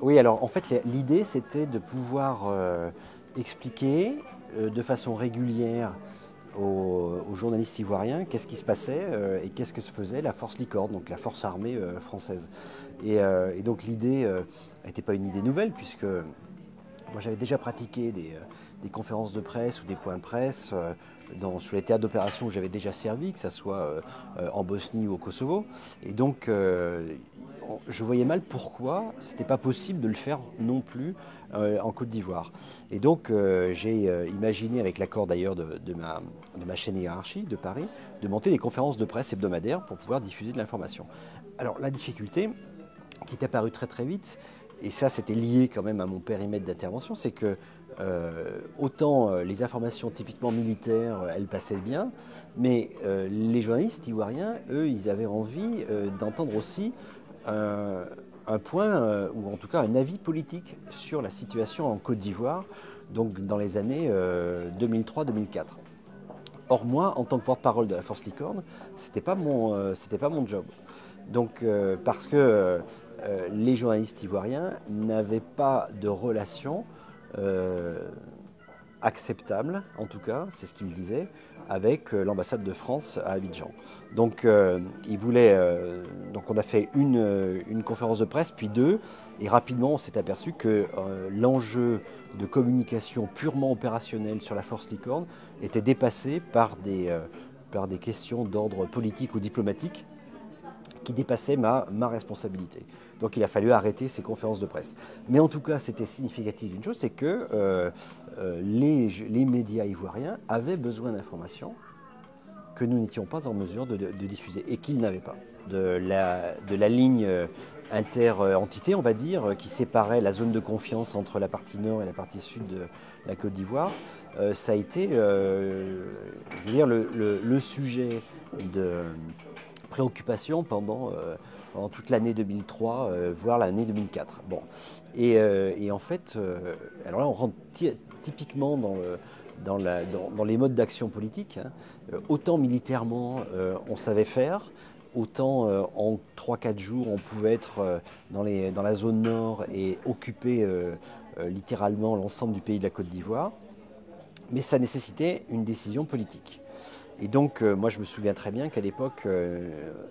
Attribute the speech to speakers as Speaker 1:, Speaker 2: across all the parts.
Speaker 1: Oui, alors en fait, l'idée c'était de pouvoir expliquer de façon régulière aux journalistes ivoiriens qu'est-ce qui se passait et qu'est-ce que se faisait la force Licorne, donc la force armée française. Et donc l'idée n'était pas une idée nouvelle, puisque moi j'avais déjà pratiqué des conférences de presse ou des points de presse sur les théâtres d'opération où j'avais déjà servi, que ce soit en Bosnie ou au Kosovo. Et donc je voyais mal pourquoi c'était pas possible de le faire non plus en Côte d'Ivoire. Et donc j'ai imaginé, avec l'accord d'ailleurs de ma chaîne Hiérarchie de Paris, de monter des conférences de presse hebdomadaires pour pouvoir diffuser de l'information. Alors la difficulté qui est apparue très très vite, et ça c'était lié quand même à mon périmètre d'intervention, c'est que autant les informations typiquement militaires, elles passaient bien, mais les journalistes ivoiriens, eux, ils avaient envie d'entendre aussi un, un point, ou en tout cas un avis politique sur la situation en Côte d'Ivoire, donc dans les années 2003-2004. Or moi, en tant que porte-parole de la Force Licorne, c'était pas mon job. Donc parce que les journalistes ivoiriens n'avaient pas de relation euh, acceptable, en tout cas, c'est ce qu'il disait, avec l'ambassade de France à Abidjan. Donc, donc on a fait une conférence de presse, puis deux, et rapidement on s'est aperçu que l'enjeu de communication purement opérationnelle sur la force Licorne était dépassé par des questions d'ordre politique ou diplomatique qui dépassaient ma responsabilité. Donc il a fallu arrêter ces conférences de presse. Mais en tout cas, c'était significatif d'une chose, c'est que les médias ivoiriens avaient besoin d'informations que nous n'étions pas en mesure de diffuser et qu'ils n'avaient pas. De la ligne inter-entité, on va dire, qui séparait la zone de confiance entre la partie nord et la partie sud de la Côte d'Ivoire, ça a été je veux dire, le sujet de préoccupation pendant toute l'année 2003, voire l'année 2004. Bon. Et en fait, alors là, on rentre typiquement dans les modes d'action politique. Hein. Autant militairement, on savait faire, autant en 3-4 jours, on pouvait être dans la zone nord et occuper littéralement l'ensemble du pays de la Côte d'Ivoire. Mais ça nécessitait une décision politique. Et donc, moi, je me souviens très bien qu'à l'époque,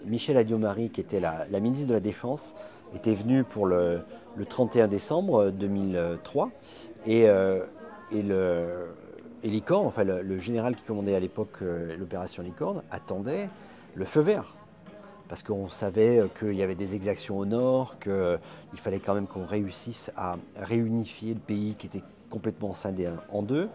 Speaker 1: Michel Alliot-Marie, qui était la ministre de la Défense, était venue pour le 31 décembre 2003. Et, et Licorne, enfin le général qui commandait à l'époque l'opération Licorne, attendait le feu vert. Parce qu'on savait qu'il y avait des exactions au nord, qu'il fallait quand même qu'on réussisse à réunifier le pays qui était complètement scindé en deux.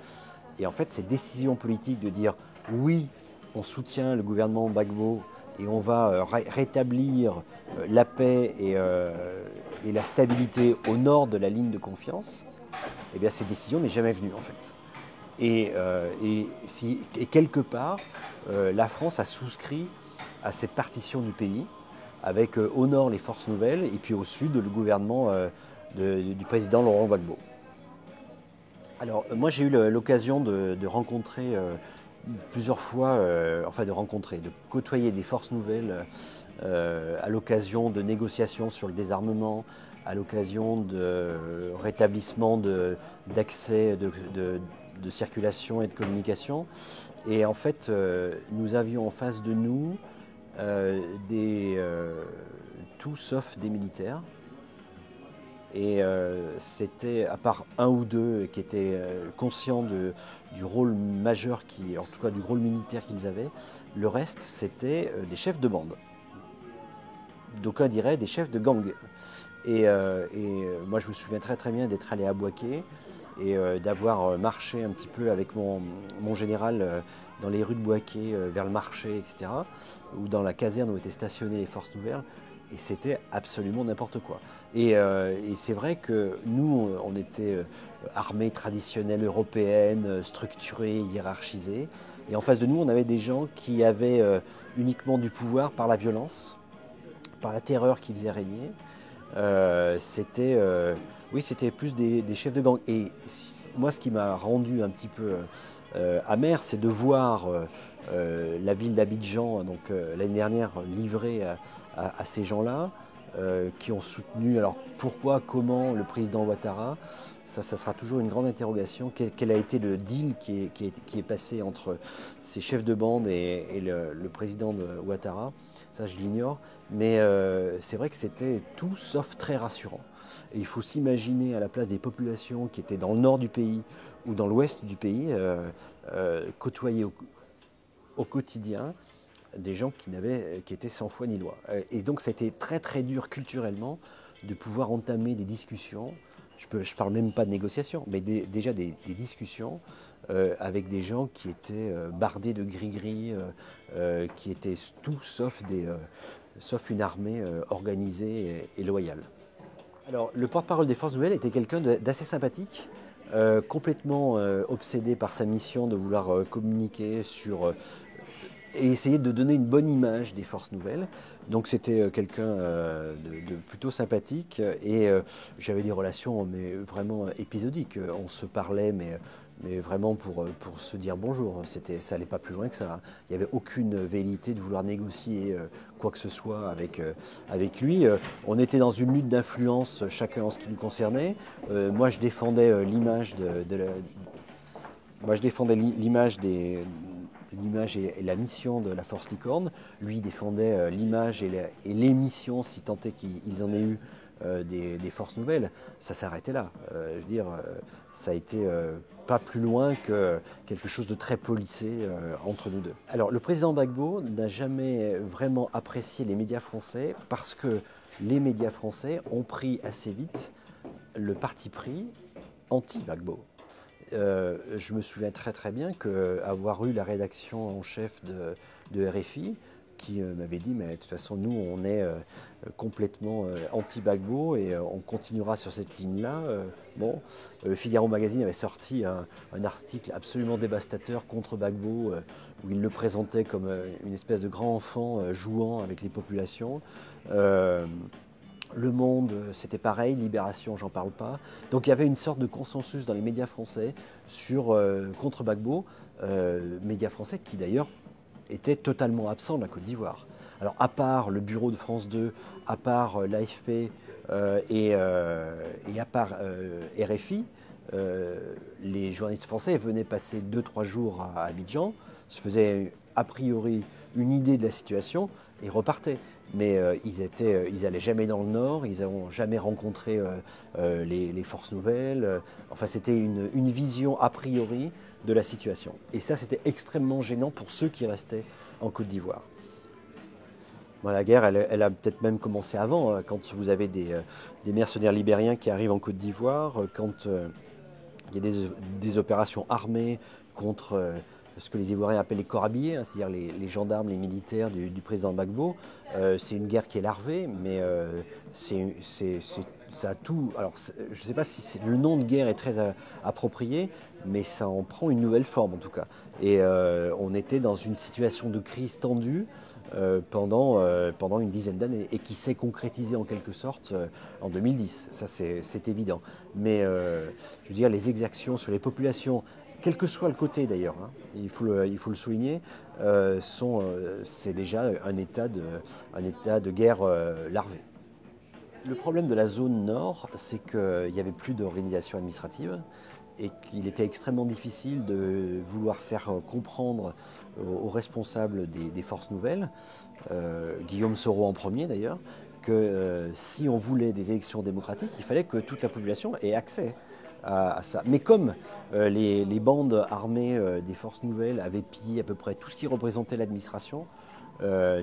Speaker 1: Et en fait, cette décision politique de dire oui, on soutient le gouvernement Gbagbo et on va rétablir la paix et la stabilité au nord de la ligne de confiance, eh bien cette décision n'est jamais venue en fait. Et quelque part, la France a souscrit à cette partition du pays, avec au nord les forces nouvelles et puis au sud le gouvernement du président Laurent Gbagbo. Alors moi j'ai eu l'occasion de rencontrer plusieurs fois, de côtoyer des forces nouvelles à l'occasion de négociations sur le désarmement, à l'occasion de rétablissement d'accès, de circulation et de communication. Et en fait, nous avions en face de nous tout sauf des militaires. Et c'était, à part un ou deux qui étaient conscients du rôle majeur, en tout cas du rôle militaire qu'ils avaient, le reste c'était des chefs de bande. D'aucuns diraient des chefs de gang. Moi je me souviens très très bien d'être allé à Bouaké et d'avoir marché un petit peu avec mon général dans les rues de Bouaké vers le marché, etc. Ou dans la caserne où étaient stationnées les forces nouvelles. Et c'était absolument n'importe quoi. Et c'est vrai que nous, on était armée traditionnelle européenne, structurée, hiérarchisée. Et en face de nous, on avait des gens qui avaient uniquement du pouvoir par la violence, par la terreur qui faisait régner. Oui, c'était plus des chefs de gang. Et moi, ce qui m'a rendu un petit peu amer, c'est de voir la ville d'Abidjan, donc l'année dernière, livrée à ces gens-là, qui ont soutenu, alors pourquoi, comment le président Ouattara. Ça sera toujours une grande interrogation. Quel a été le deal qui est passé entre ces chefs de bande et le président de Ouattara? Ça, je l'ignore. Mais c'est vrai que c'était tout sauf très rassurant. Et il faut s'imaginer à la place des populations qui étaient dans le nord du pays ou dans l'ouest du pays, côtoyer au quotidien des gens qui étaient sans foi ni loi. Et donc ça a été très très dur culturellement de pouvoir entamer des discussions. Je ne parle même pas de négociations, mais déjà des discussions avec des gens qui étaient bardés de gris-gris, qui étaient tout sauf une armée organisée et loyale. Alors, le porte-parole des Forces nouvelles était quelqu'un d'assez sympathique, complètement obsédé par sa mission de vouloir communiquer sur et essayer de donner une bonne image des Forces nouvelles. Donc c'était quelqu'un de plutôt sympathique et j'avais des relations mais vraiment épisodiques. On se parlait mais vraiment pour se dire bonjour. Ça n'allait pas plus loin que ça. Il n'y avait aucune velléité de vouloir négocier quoi que ce soit avec lui. On était dans une lutte d'influence chacun en ce qui nous concernait. Moi je défendais l'image moi je défendais l'image et la mission de la Force Licorne. Lui défendait l'image et les missions, si tant est qu'ils en aient eu, des Forces Nouvelles. Ça s'arrêtait là. Je veux dire, ça a été pas plus loin que quelque chose de très policé entre nous deux. Alors, le président Gbagbo n'a jamais vraiment apprécié les médias français parce que les médias français ont pris assez vite le parti pris anti-Gbagbo. Je me souviens très très bien qu'avoir eu la rédaction en chef de RFI qui m'avait dit mais de toute façon nous on est complètement anti-Gbagbo et on continuera sur cette ligne-là. Bon, le Figaro Magazine avait sorti un article absolument dévastateur contre Gbagbo où il le présentait comme une espèce de grand enfant jouant avec les populations. Le Monde, c'était pareil, Libération, j'en parle pas. Donc il y avait une sorte de consensus dans les médias français contre Gbagbo, médias français qui d'ailleurs étaient totalement absents de la Côte d'Ivoire. Alors à part le bureau de France 2, à part l'AFP et à part RFI, les journalistes français venaient passer 2-3 jours à Abidjan, se faisaient a priori une idée de la situation et repartaient. Mais ils n'allaient jamais dans le Nord, ils n'ont jamais rencontré les Forces Nouvelles. Enfin, c'était une vision a priori de la situation. Et ça, c'était extrêmement gênant pour ceux qui restaient en Côte d'Ivoire. Bon, la guerre, elle a peut-être même commencé avant, quand vous avez des mercenaires libériens qui arrivent en Côte d'Ivoire, quand il y a des opérations armées contre ce que les Ivoiriens appellent les corps habillés, hein, c'est-à-dire les gendarmes, les militaires du président Gbagbo. C'est une guerre qui est larvée, mais ça a tout. Alors, je ne sais pas si le nom de guerre est très approprié, mais ça en prend une nouvelle forme en tout cas. Et on était dans une situation de crise tendue pendant une dizaine d'années et qui s'est concrétisée en quelque sorte en 2010. Ça, c'est évident. Mais je veux dire, les exactions sur les populations, quel que soit le côté d'ailleurs, hein, il faut le souligner, c'est déjà un état de guerre larvée. Le problème de la zone nord, c'est qu'il n'y avait plus d'organisation administrative et qu'il était extrêmement difficile de vouloir faire comprendre aux responsables des Forces Nouvelles, Guillaume Soro en premier d'ailleurs, que si on voulait des élections démocratiques, il fallait que toute la population ait accès à ça. Mais comme les bandes armées des Forces Nouvelles avaient pillé à peu près tout ce qui représentait l'administration,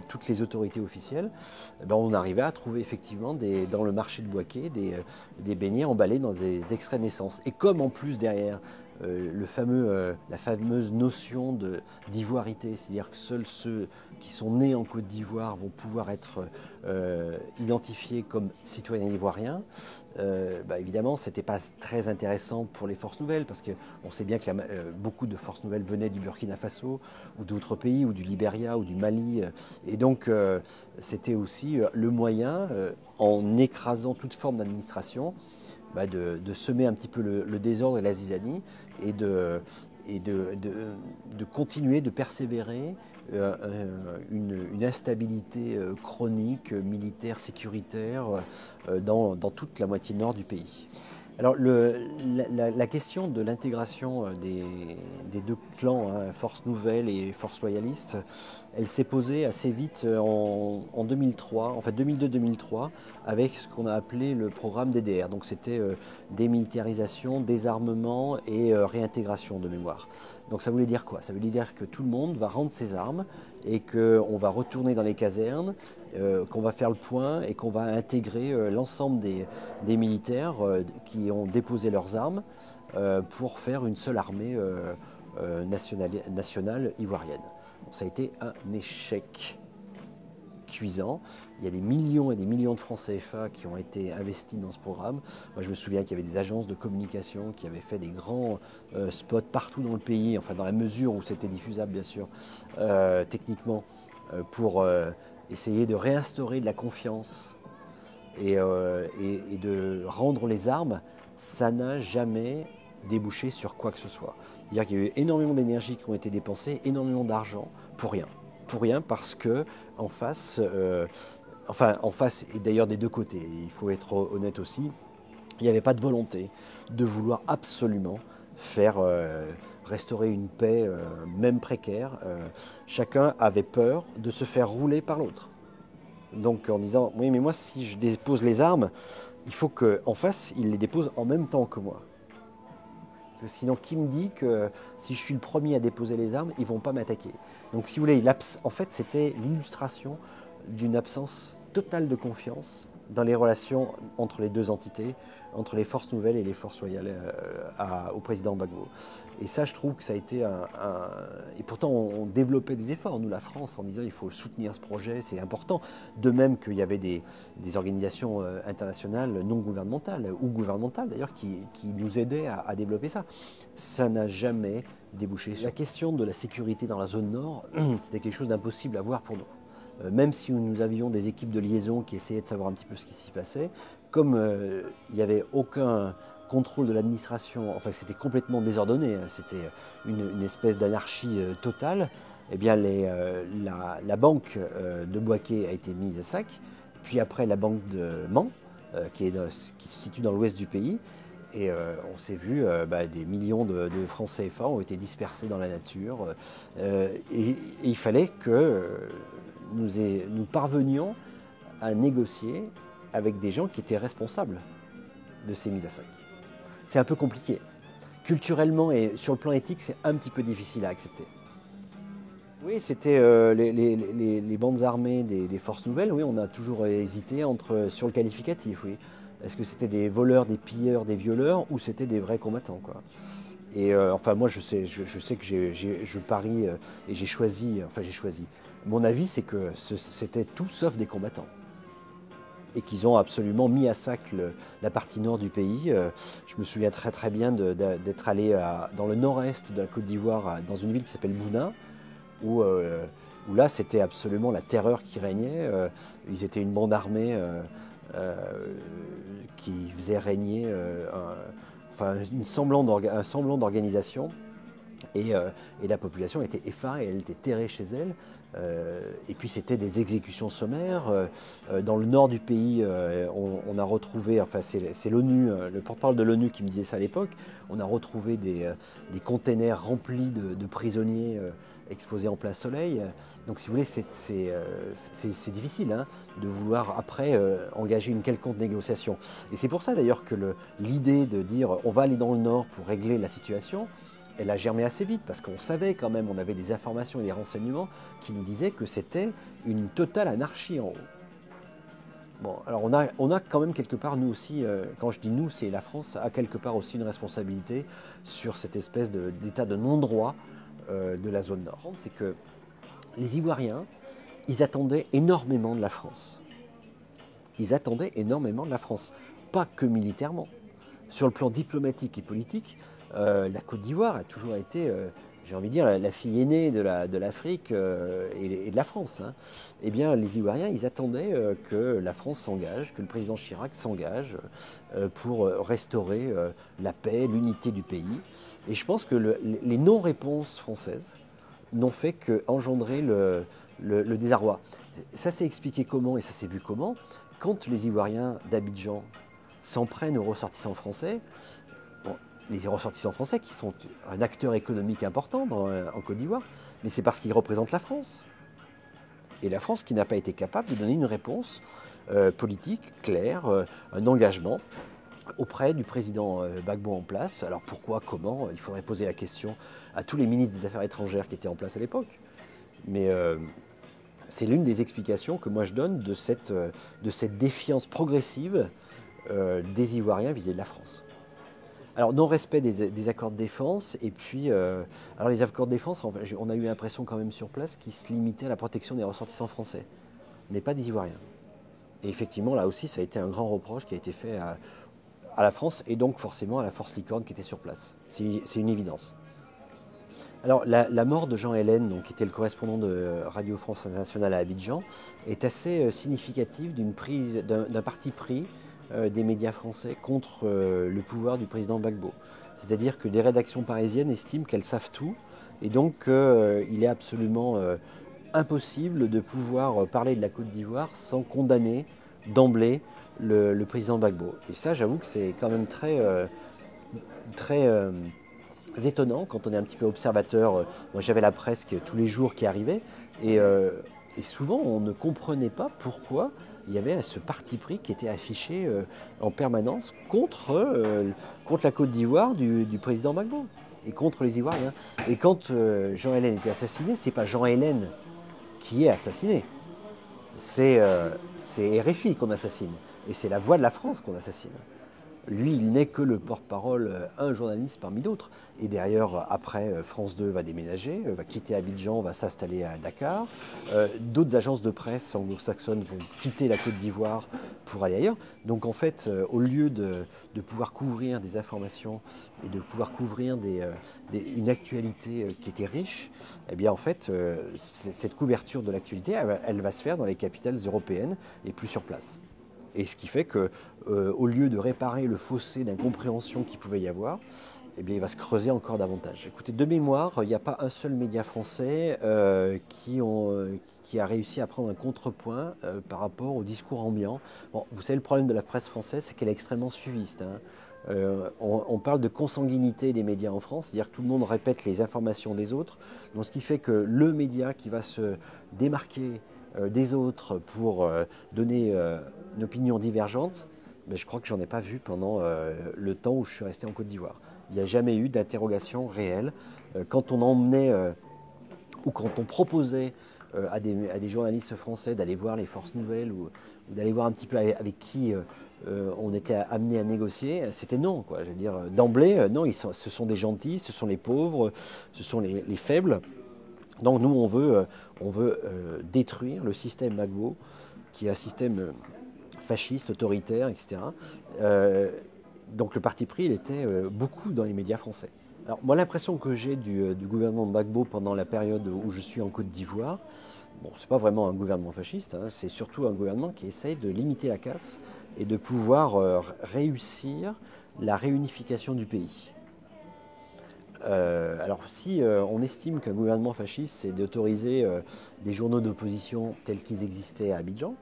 Speaker 1: toutes les autorités officielles, ben on arrivait à trouver effectivement dans le marché de Bouaké des beignets emballés dans des extraits de naissance. Et comme en plus derrière la fameuse notion d'ivoirité, c'est-à-dire que seuls ceux qui sont nés en Côte d'Ivoire vont pouvoir être identifiés comme citoyens ivoiriens, évidemment, ce n'était pas très intéressant pour les Forces Nouvelles, parce qu'on sait bien que beaucoup de Forces Nouvelles venaient du Burkina Faso, ou d'autres pays, ou du Libéria, ou du Mali. Et donc, c'était aussi le moyen, en écrasant toute forme d'administration, de semer un petit peu le désordre et la zizanie et de continuer de persévérer une instabilité chronique, militaire, sécuritaire, dans toute la moitié nord du pays. Alors la question de l'intégration des deux clans, hein, Force Nouvelle et Force Loyaliste, elle s'est posée assez vite en 2003, en fait 2002-2003, avec ce qu'on a appelé le programme DDR. Donc c'était démilitarisation, désarmement et réintégration de mémoire. Donc ça voulait dire quoi? Ça voulait dire que tout le monde va rendre ses armes et qu'on va retourner dans les casernes, qu'on va faire le point et qu'on va intégrer l'ensemble des militaires qui ont déposé leurs armes pour faire une seule armée nationale ivoirienne. Donc ça a été un échec cuisant. Il y a des millions et des millions de francs CFA qui ont été investis dans ce programme. Moi, je me souviens qu'il y avait des agences de communication qui avaient fait des grands spots partout dans le pays, enfin dans la mesure où c'était diffusable, bien sûr, techniquement, pour essayer de réinstaurer de la confiance et de rendre les armes. Ça n'a jamais débouché sur quoi que ce soit. C'est-à-dire qu'il y a eu énormément d'énergie qui ont été dépensées, énormément d'argent pour rien. Pour rien parce que en face, en face et d'ailleurs des deux côtés, il faut être honnête aussi, il n'y avait pas de volonté de vouloir absolument faire restaurer une paix, même précaire. Chacun avait peur de se faire rouler par l'autre. Donc en disant, oui mais moi si je dépose les armes, il faut qu'en face, il les dépose en même temps que moi. Parce que sinon, qui me dit que si je suis le premier à déposer les armes, ils ne vont pas m'attaquer? Donc si vous voulez, en fait, c'était l'illustration d'une absence totale de confiance dans les relations entre les deux entités, entre les forces nouvelles et les forces loyales au président Gbagbo. Et ça, je trouve que ça a été Et pourtant, on développait des efforts, nous, la France, en disant il faut soutenir ce projet, c'est important. De même qu'il y avait des organisations internationales non gouvernementales, ou gouvernementales d'ailleurs, qui nous aidaient à développer ça. Ça n'a jamais débouché. La question de la sécurité dans la zone nord, c'était quelque chose d'impossible à voir pour nous. Même si nous avions des équipes de liaison qui essayaient de savoir un petit peu ce qui s'y passait, comme il n'y avait aucun contrôle de l'administration, enfin c'était complètement désordonné, c'était une espèce d'anarchie totale, eh bien la banque de Bouaké a été mise à sac, puis après la banque de Mans, qui se situe dans l'ouest du pays, et on s'est vu, des millions de francs CFA ont été dispersés dans la nature, et il fallait que nous parvenions à négocier avec des gens qui étaient responsables de ces mises à sac. C'est un peu compliqué. Culturellement et sur le plan éthique, c'est un petit peu difficile à accepter. Oui, c'était les bandes armées des forces nouvelles. Oui, on a toujours hésité sur le qualificatif. Oui. Est-ce que c'était des voleurs, des pilleurs, des violeurs, ou c'était des vrais combattants, quoi. Et enfin, moi, je sais que je parie et j'ai choisi. Mon avis, c'est que c'était tout sauf des combattants. Et qu'ils ont absolument mis à sac la partie nord du pays. Je me souviens très très bien d'être allé dans le nord-est de la Côte d'Ivoire, dans une ville qui s'appelle Bouna, où là c'était absolument la terreur qui régnait. Ils étaient une bande armée qui faisait régner un semblant d'organisation. Et la population était effarée, elle était terrée chez elle. Et puis c'était des exécutions sommaires. Dans le nord du pays, on a retrouvé, enfin c'est l'ONU, le porte-parole de l'ONU qui me disait ça à l'époque, on a retrouvé des containers remplis de prisonniers exposés en plein soleil. Donc si vous voulez, c'est difficile, hein, de vouloir après engager une quelconque négociation. Et c'est pour ça d'ailleurs que l'idée de dire on va aller dans le nord pour régler la situation, elle a germé assez vite parce qu'on savait quand même, on avait des informations et des renseignements qui nous disaient que c'était une totale anarchie en haut. Bon, alors on a quand même quelque part, nous aussi, quand je dis nous, c'est la France, a quelque part aussi une responsabilité sur cette espèce d'état de non-droit de la zone nord. C'est que les Ivoiriens, ils attendaient énormément de la France. Ils attendaient énormément de la France, pas que militairement. Sur le plan diplomatique et politique, la Côte d'Ivoire a toujours été, j'ai envie de dire, la fille aînée de l'Afrique et de la France. Hein. Eh bien, les Ivoiriens, ils attendaient que la France s'engage, que le président Chirac s'engage pour restaurer la paix, l'unité du pays. Et je pense que les non-réponses françaises n'ont fait qu'engendrer le désarroi. Ça s'est expliqué comment et ça s'est vu comment? Quand les Ivoiriens d'Abidjan s'en prennent aux ressortissants français, bon, les ressortissants français qui sont un acteur économique important en Côte d'Ivoire, mais c'est parce qu'ils représentent la France. Et la France qui n'a pas été capable de donner une réponse politique claire, un engagement auprès du président Gbagbo en place. Alors pourquoi, comment? Il faudrait poser la question à tous les ministres des Affaires étrangères qui étaient en place à l'époque. Mais c'est l'une des explications que moi je donne de cette défiance progressive des Ivoiriens vis-à-vis de la France. Alors, non-respect des accords de défense, et puis, alors les accords de défense, on a eu l'impression quand même sur place qu'ils se limitaient à la protection des ressortissants français, mais pas des Ivoiriens. Et effectivement, là aussi, ça a été un grand reproche qui a été fait à la France, et donc forcément à la force Licorne qui était sur place. C'est une évidence. Alors, la mort de Jean Hélène, donc, qui était le correspondant de Radio France Internationale à Abidjan, est assez significative d'un parti pris des médias français contre le pouvoir du président Gbagbo. C'est-à-dire que des rédactions parisiennes estiment qu'elles savent tout, et donc il est absolument impossible de pouvoir parler de la Côte d'Ivoire sans condamner d'emblée le président Gbagbo. Et ça, j'avoue que c'est quand même très étonnant quand on est un petit peu observateur. Moi, j'avais la presse tous les jours qui arrivait, et souvent on ne comprenait pas pourquoi il y avait ce parti pris qui était affiché en permanence contre la Côte d'Ivoire du président Gbagbo et contre les Ivoiriens. Et quand Jean Hélène était assassiné, c'est pas Jean Hélène qui est assassiné, c'est RFI qu'on assassine, et c'est la Voix de la France qu'on assassine. Lui, il n'est que le porte-parole, un journaliste parmi d'autres. Et derrière, après, France 2 va déménager, va quitter Abidjan, va s'installer à Dakar. D'autres agences de presse anglo-saxonnes vont quitter la Côte d'Ivoire pour aller ailleurs. Donc en fait, au lieu de pouvoir couvrir des informations et de pouvoir couvrir une actualité qui était riche, eh bien en fait, cette couverture de l'actualité, elle va se faire dans les capitales européennes et plus sur place. Et ce qui fait qu'au lieu de réparer le fossé d'incompréhension qu'il pouvait y avoir, eh bien, il va se creuser encore davantage. Écoutez, de mémoire, il n'y a pas un seul média français qui a réussi à prendre un contrepoint par rapport au discours ambiant. Bon, vous savez, le problème de la presse française, c'est qu'elle est extrêmement suiviste. On parle de consanguinité des médias en France, c'est-à-dire que tout le monde répète les informations des autres. Donc, ce qui fait que le média qui va se démarquer des autres pour donner une opinion divergente, mais je crois que j'en ai pas vu pendant le temps où je suis resté en Côte d'Ivoire. Il n'y a jamais eu d'interrogation réelle. Quand on emmenait ou quand on proposait à des journalistes français d'aller voir les forces nouvelles ou d'aller voir un petit peu avec qui on était amené à négocier, c'était non, quoi. Je veux dire, d'emblée, non, ce sont des gentils, ce sont les pauvres, ce sont les faibles. Donc nous, on veut détruire le système Gbagbo, qui est un système fasciste, autoritaire, etc. Donc le parti pris, il était beaucoup dans les médias français. Alors moi, l'impression que j'ai du gouvernement de Gbagbo pendant la période où je suis en Côte d'Ivoire, bon, c'est pas vraiment un gouvernement fasciste, c'est surtout un gouvernement qui essaye de limiter la casse et de pouvoir réussir la réunification du pays. Alors si on estime qu'un gouvernement fasciste, c'est d'autoriser des journaux d'opposition tels qu'ils existaient à Abidjan,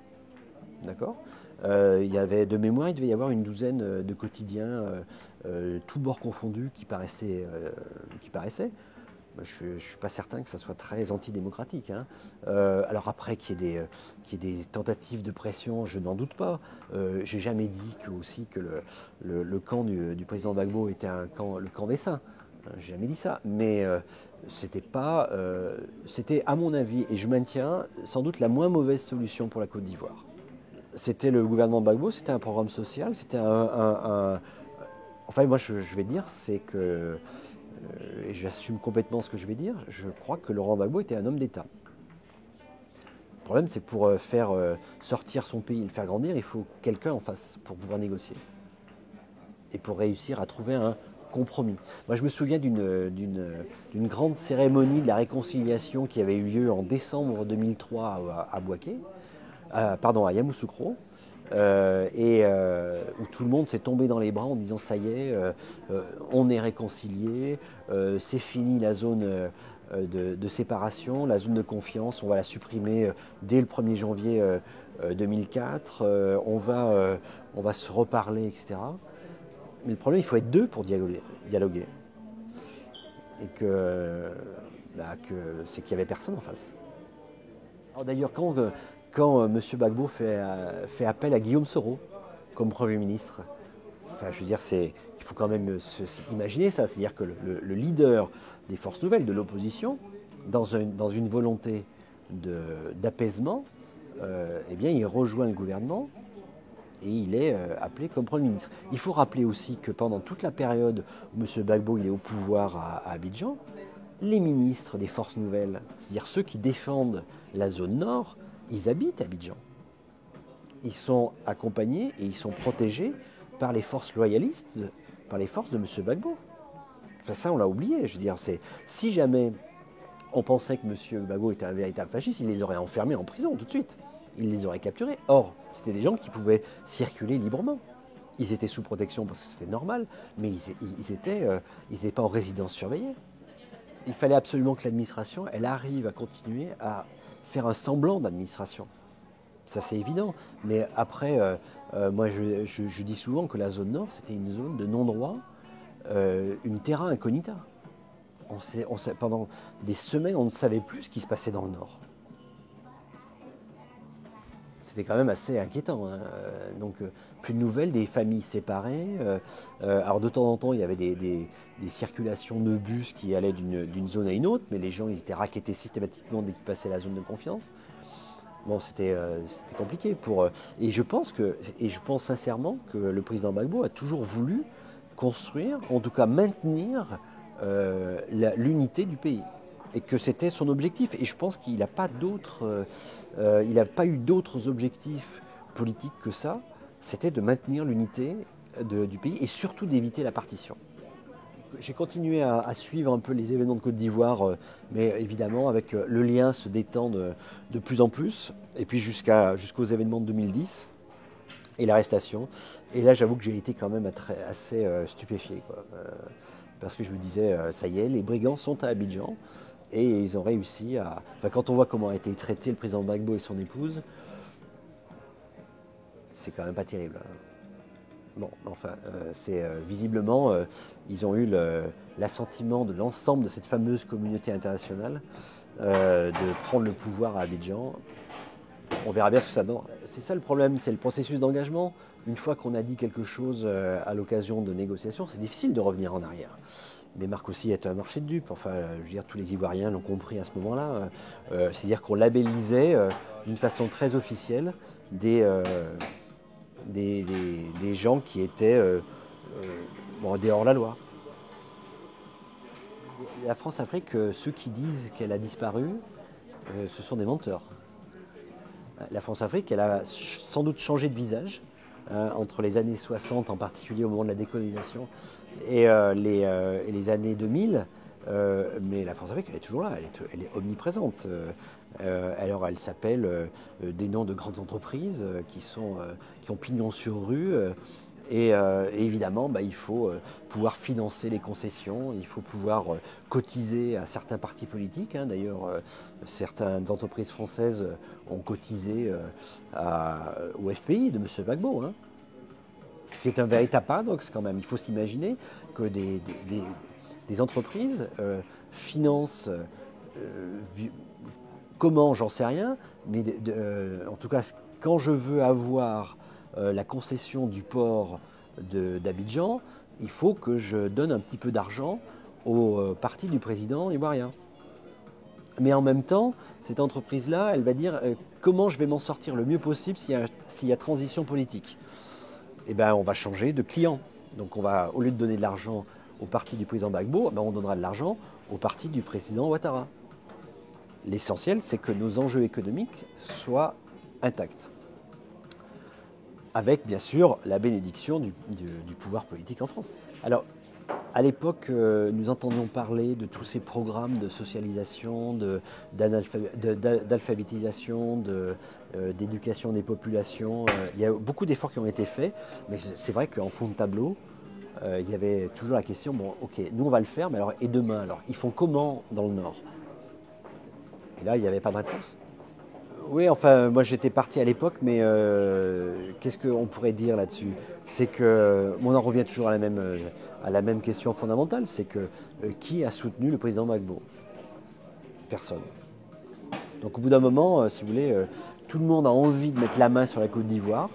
Speaker 1: d'accord, il y avait de mémoire, il devait y avoir une douzaine de quotidiens, tous bords confondus, qui paraissaient. Je ne suis pas certain que ça soit très antidémocratique. Alors après qu'il y ait des tentatives de pression, je n'en doute pas. J'ai jamais dit que le camp du président Gbagbo était le camp des saints. J'ai jamais dit ça, mais c'était à mon avis, et je maintiens, sans doute la moins mauvaise solution pour la Côte d'Ivoire. C'était le gouvernement Gbagbo, c'était un programme social, c'était enfin moi je vais dire, c'est que, et j'assume complètement ce que je vais dire, je crois que Laurent Gbagbo était un homme d'État. Le problème, c'est pour faire sortir son pays et le faire grandir, il faut quelqu'un en face pour pouvoir négocier. Et pour réussir à trouver un compromis. Moi, je me souviens d'une grande cérémonie de la réconciliation qui avait eu lieu en décembre 2003 à Bouaké, à Yamoussoukro, où tout le monde s'est tombé dans les bras en disant ça y est, on est réconcilié, c'est fini la zone de séparation. La zone de confiance, on va la supprimer dès le 1er janvier 2004. On va se reparler, etc. Mais le problème, il faut être deux pour dialoguer. Et c'est qu'il n'y avait personne en face. D'ailleurs, quand M. Gbagbo fait appel à Guillaume Soro comme Premier ministre, enfin, je veux dire, il faut quand même imaginer ça, c'est-à-dire que le leader des forces nouvelles, de l'opposition, dans une volonté d'apaisement, eh bien, il rejoint le gouvernement et il est appelé comme Premier ministre. Il faut rappeler aussi que pendant toute la période où M. Gbagbo il est au pouvoir à Abidjan, les ministres des forces nouvelles, c'est-à-dire ceux qui défendent la zone nord, ils habitent Abidjan. Ils sont accompagnés et ils sont protégés par les forces loyalistes, par les forces de M. Gbagbo. Enfin, ça, on l'a oublié. Je veux dire, si jamais on pensait que M. Gbagbo était un véritable fasciste, il les aurait enfermés en prison tout de suite. Il les aurait capturés. Or, c'était des gens qui pouvaient circuler librement. Ils étaient sous protection parce que c'était normal, mais ils n'étaient pas en résidence surveillée. Il fallait absolument que l'administration, elle arrive à continuer à faire un semblant d'administration. Ça, c'est évident. Mais après, moi, je dis souvent que la zone nord, c'était une zone de non-droit, une terra incognita. Pendant des semaines, on ne savait plus ce qui se passait dans le nord. C'était quand même assez inquiétant. Hein. Donc, plus de nouvelles, des familles séparées. Alors, de temps en temps, il y avait des circulations de bus qui allaient d'une zone à une autre, mais les gens, ils étaient rackettés systématiquement dès qu'ils passaient la zone de confiance. Bon, c'était compliqué et je pense sincèrement que le président Gbagbo a toujours voulu construire, en tout cas maintenir l'unité du pays. Et que c'était son objectif. Et je pense qu'il n'a pas eu d'autres objectifs politiques que ça. C'était de maintenir l'unité du pays et surtout d'éviter la partition. J'ai continué à suivre un peu les événements de Côte d'Ivoire, mais évidemment avec le lien se détend de plus en plus, et puis jusqu'aux événements de 2010 et l'arrestation. Et là, j'avoue que j'ai été quand même assez stupéfié, quoi, parce que je me disais, ça y est, les brigands sont à Abidjan, et ils ont réussi à... Enfin, quand on voit comment a été traité le président Gbagbo et son épouse, c'est quand même pas terrible. Bon, enfin, visiblement, ils ont eu l'assentiment de l'ensemble de cette fameuse communauté internationale de prendre le pouvoir à Abidjan. On verra bien ce que ça donne. C'est ça le problème, c'est le processus d'engagement. Une fois qu'on a dit quelque chose à l'occasion de négociations, c'est difficile de revenir en arrière. Mais Marcoussis est un marché de dupes. Enfin, je veux dire, tous les Ivoiriens l'ont compris à ce moment-là. C'est-à-dire qu'on labellisait d'une façon très officielle des gens qui étaient des hors-la-loi. La France-Afrique, ceux qui disent qu'elle a disparu, ce sont des menteurs. La France-Afrique, elle a sans doute changé de visage entre les années 60, en particulier au moment de la décolonisation, et les années 2000. Mais la France-Afrique, elle est toujours là, elle est omniprésente. Alors elle s'appelle des noms de grandes entreprises qui ont pignon sur rue. Et évidemment, il faut pouvoir financer les concessions, il faut pouvoir cotiser à certains partis politiques. Hein. D'ailleurs, certaines entreprises françaises ont cotisé au FPI de M. Gbagbo. Hein. Ce qui est un véritable paradoxe quand même. Il faut s'imaginer que des entreprises financent, comment, j'en sais rien, mais en tout cas, quand je veux avoir la concession du port d'Abidjan, il faut que je donne un petit peu d'argent au parti du président ivoirien. Mais en même temps, cette entreprise-là, elle va dire comment je vais m'en sortir le mieux possible s'il y a transition politique. Eh bien, on va changer de client. Donc, au lieu de donner de l'argent au parti du président Gbagbo, on donnera de l'argent au parti du président Ouattara. L'essentiel, c'est que nos enjeux économiques soient intacts. Avec, bien sûr, la bénédiction du pouvoir politique en France. Alors, à l'époque, nous entendions parler de tous ces programmes de socialisation, d'alphabétisation, d'éducation des populations. Il y a beaucoup d'efforts qui ont été faits, mais c'est vrai qu'en fond de tableau, il y avait toujours la question, bon, ok, nous on va le faire, mais alors, et demain, alors, ils font comment dans le Nord ? Et là, il n'y avait pas de réponse. Oui, enfin, moi j'étais parti à l'époque, mais qu'est-ce qu'on pourrait dire là-dessus? C'est que, on en revient toujours à la même question fondamentale, c'est que qui a soutenu le président Gbagbo? Personne. Donc au bout d'un moment, si vous voulez, tout le monde a envie de mettre la main sur la Côte d'Ivoire,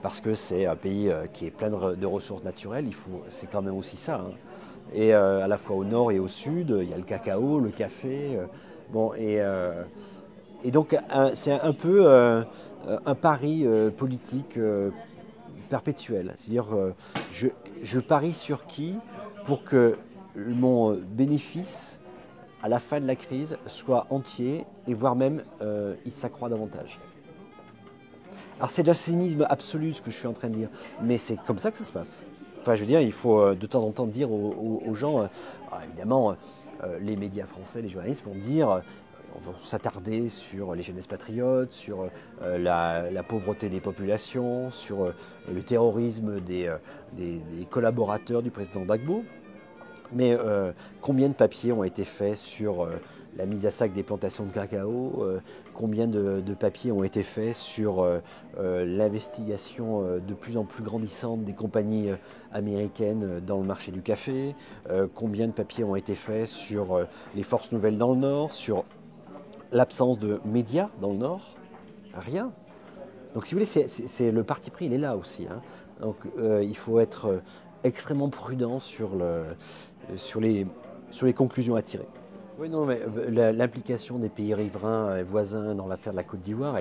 Speaker 1: parce que c'est un pays qui est plein de ressources naturelles, c'est quand même aussi ça, hein. Et à la fois au nord et au sud, il y a le cacao, le café. Bon, et donc c'est un peu un pari politique perpétuel. C'est-à-dire, je parie sur qui pour que mon bénéfice à la fin de la crise soit entier et voire même il s'accroît davantage. Alors c'est d'un cynisme absolu ce que je suis en train de dire, mais c'est comme ça que ça se passe. Enfin, je veux dire, il faut de temps en temps dire aux gens, évidemment, les médias français, les journalistes vont dire, vont s'attarder sur les jeunesses patriotes, sur la pauvreté des populations, sur le terrorisme des collaborateurs du président Gbagbo. Mais combien de papiers ont été faits sur la mise à sac des plantations de cacao? Combien de papiers ont été faits sur l'investigation de plus en plus grandissante des compagnies américaines dans le marché du café? Combien de papiers ont été faits sur les forces nouvelles dans le Nord, sur l'absence de médias dans le Nord? Rien. Donc si vous voulez, le parti pris, il est là aussi, hein. Donc il faut être extrêmement prudent sur les conclusions à tirer. Oui, non, mais l'implication des pays riverains et voisins dans l'affaire de la Côte d'Ivoire,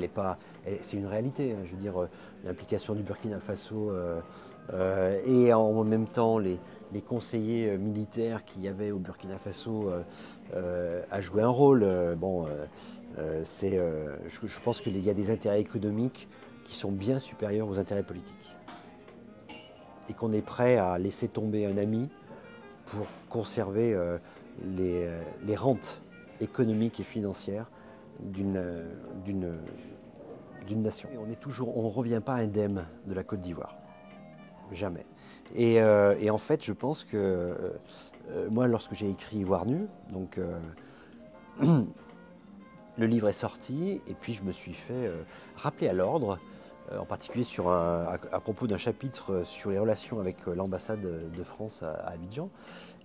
Speaker 1: c'est une réalité, hein. Je veux dire, l'implication du Burkina Faso et en même temps les conseillers militaires qu'il y avait au Burkina Faso a joué un rôle. Je pense qu'il y a des intérêts économiques qui sont bien supérieurs aux intérêts politiques. Et qu'on est prêt à laisser tomber un ami pour conserver les rentes économiques et financières d'une nation. Et on ne revient pas indemne de la Côte d'Ivoire. Jamais. Et en fait, je pense que moi, lorsque j'ai écrit Ivoire nu, donc le livre est sorti, et puis je me suis fait rappeler à l'ordre, en particulier à propos d'un chapitre sur les relations avec l'ambassade de France à Abidjan.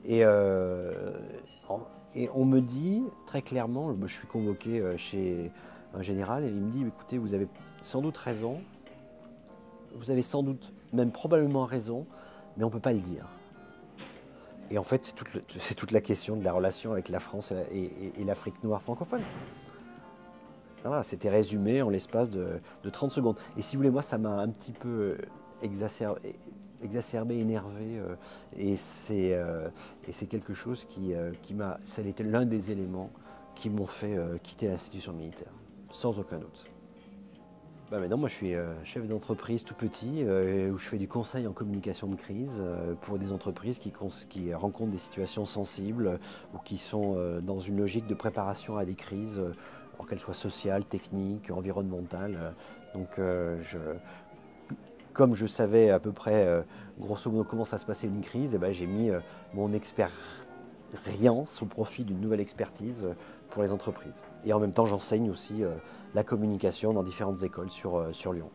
Speaker 1: Et on me dit très clairement, je suis convoqué chez un général, et il me dit, écoutez, vous avez sans doute raison, vous avez sans doute, même probablement raison, mais on ne peut pas le dire. Et en fait, c'est toute la question de la relation avec la France et l'Afrique noire francophone. Voilà, c'était résumé en l'espace de 30 secondes. Et si vous voulez, moi, ça m'a un petit peu exacerbé, énervé. Et c'est quelque chose ça a été l'un des éléments qui m'ont fait quitter l'institution militaire, sans aucun doute. Maintenant, moi, je suis chef d'entreprise tout petit, où je fais du conseil en communication de crise pour des entreprises qui rencontrent des situations sensibles ou qui sont dans une logique de préparation à des crises, qu'elles soient sociales, techniques, environnementales. Donc, comme je savais à peu près, grosso modo, comment ça se passait une crise, j'ai mis mon expérience au profit d'une nouvelle expertise pour les entreprises. Et en même temps, j'enseigne aussi la communication dans différentes écoles sur Lyon.